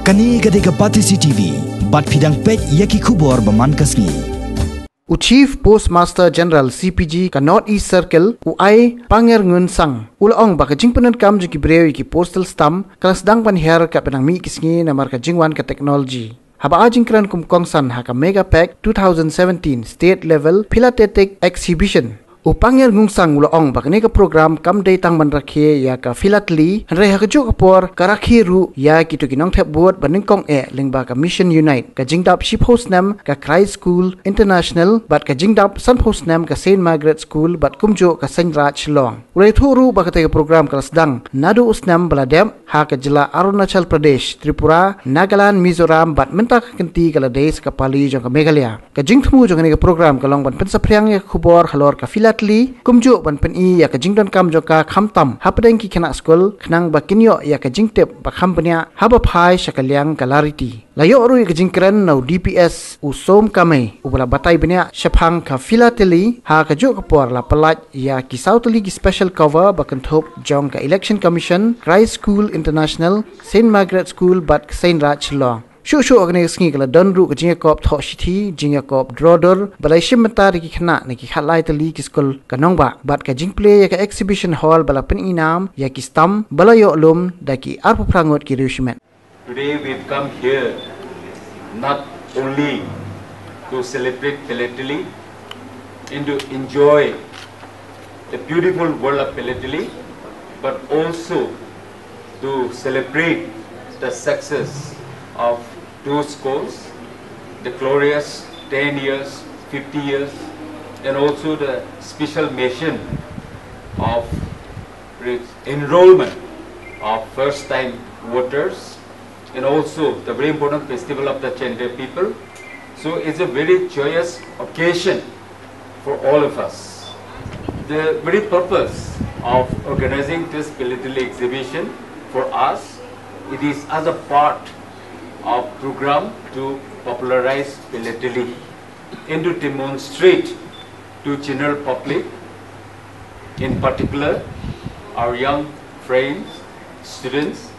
Kani gadega pati CCTV, bat pidang pek yaki Khubor baman kasni. Chief Postmaster General CPG ka North East Circle uai panger ngun sang ulaong baka jingpenan kam jiki breu iki postal stamp kala sedang panher ka penang mi kisngi namar ka jingwan ka technology. Haba ajingkran kumkongsan haka Megha-Pex 2017 State Level Philately Exhibition. Upanger ngungsang ulaong baka neka program kam day tang manrakhe ya ka Philately hanre haka jo kapor karakhi ru ya kitu kinong thep buat baning kong lingba ka Mission Unite ka jingdap ship host nam ka Christ School International bat ka jingdap san host nam ka Saint Margaret School bat kumjo ka Saint Raj Long. Ulai thuru baka tega program kala sedang nadu usnam baladem ha ka jila Arunachal Pradesh, Tripura, Nagaland, Mizoram bat mentak kenti kala days ka Pali jong ka Meghalaya. Ka jingtmu jong neka program kalong ban Pynsaphriang ya Khubor Halor ka Philately kumjo ban pen i ya ka jingdon kam joka khamtam hapadeng ki khana school khnang ba kinyo ya ka jingtep ba khambanya haba phai shakalyang kalariti layo ru ka jingkran no DPS usom kame ubala batai benya shaphang ka Philately ha ka jo ka por la palat ya ki Southly ki special cover ba kanthop jong ka Election Commission Christ School International Saint Margaret School bat Saint Raj Long. Shu agne sngi kala donru ka jinga kop tho shithi jinga kop drodor balai shimta ki khana ne ki khalai tali ki skul kanongba bat ka jingplay ya ka exhibition hall bala pen inam ya ki stam bala yo lum da ki arpu prangot ki rishment. Today we've come here not only to celebrate Philately and to enjoy the beautiful world of Philately, but also to celebrate the success of those schools, the glorious 10 years, 50 years, and also the special mission of enrollment of first-time voters, and also the very important festival of the Chandra people. So it's a very joyous occasion for all of us. The very purpose of organizing this Philately exhibition for us, it is as a part of program to popularize Philately and to demonstrate to general public, in particular our young friends, students,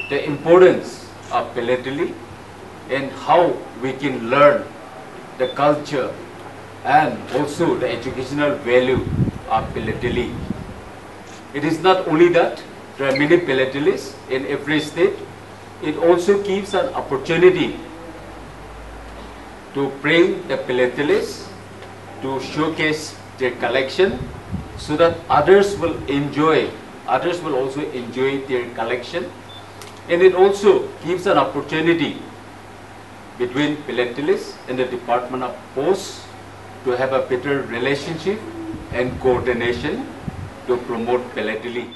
the importance of Philately and how we can learn the culture and also the educational value of Philately. It is not only that there are many Philatelists in every state. It also gives an opportunity to bring the Philatelists to showcase their collection so that others will also enjoy their collection, and it also gives an opportunity between Philatelists and the Department of Posts to have a better relationship and coordination to promote Philately.